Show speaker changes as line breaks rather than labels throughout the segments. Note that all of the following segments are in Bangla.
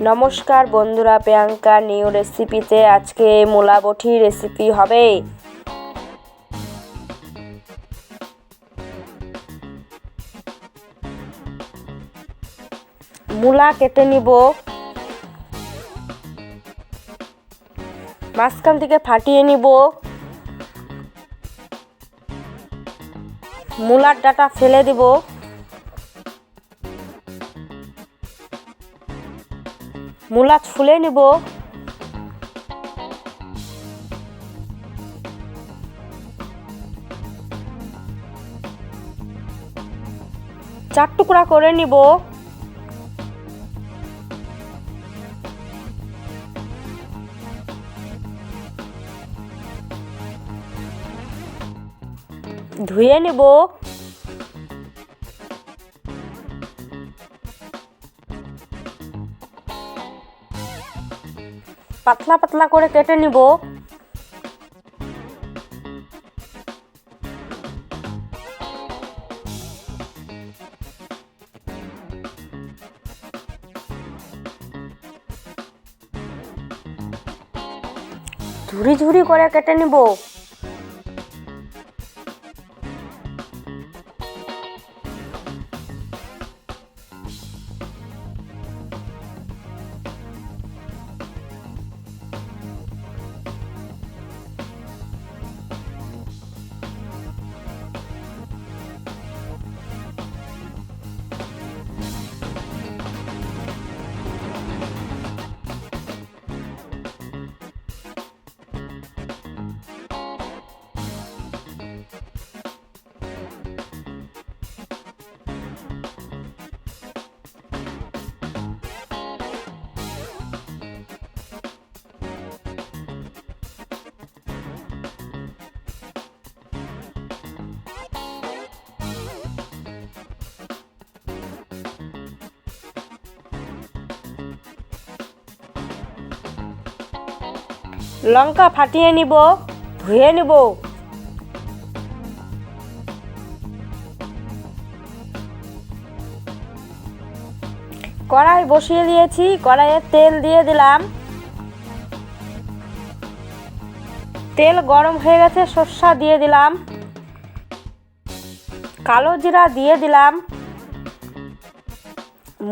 নমস্কার বন্ধুরা, প্রিয়াঙ্কা নিউ রেসিপিতে আজকে মূলা বটি রেসিপি হবে। মূলা কেটে নিব, মাঝখান থেকে ফাটিয়ে নিব, মূলার ডাঁটা ফেলে দিব, মূলা ছুলে নিব, চার টুকরা করে নিব, ধুয়ে নিব, পাতলা পাতলা করে কেটে নিব, ঝুরি ঝুরি করে কেটে নিব। লঙ্কা ফাটিয়ে নিব, ধুয়ে নিব, কড়াই বসিয়ে দিয়েছি, কড়াইয়ে তেল দিয়ে দিলাম, তেল গরম হয়ে গেছে, সরষা দিয়ে দিলাম, কালো জিরা দিয়ে দিলাম,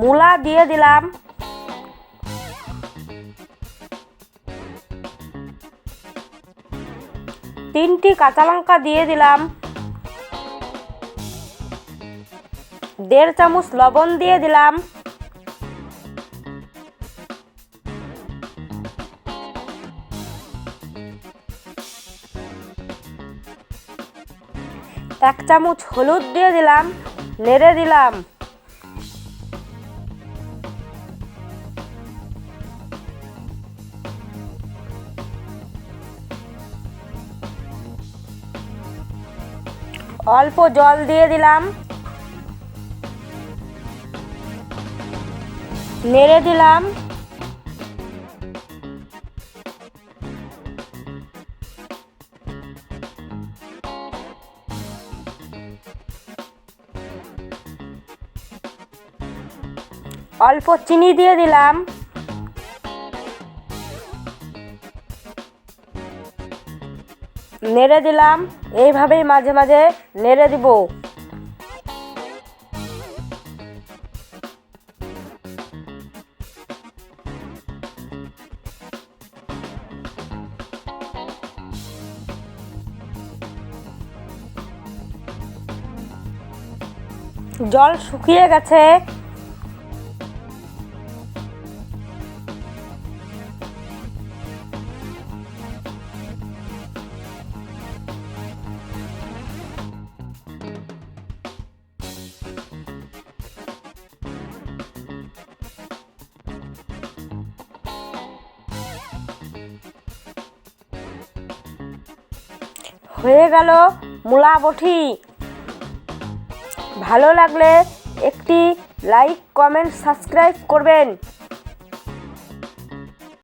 মূলা দিয়ে দিলাম, তিনটি কাঁচা লঙ্কা দিয়ে দিলাম, 1.5 চামচ লবণ দিয়ে দিলাম, এক চামচ হলুদ দিয়ে দিলাম, নেড়ে দিলাম। অল্প জল দিয়ে দিলাম, নেড়ে দিলাম। অল্প চিনি দিয়ে দিলাম, নেড়ে দিলাম। এইভাবেই মাঝে মাঝে নেড়ে দিব। জল শুকিয়ে গেছে, হয়ে গেল মূলা বটি। ভালো লাগলে একটি লাইক, কমেন্ট, সাবস্ক্রাইব করবেন।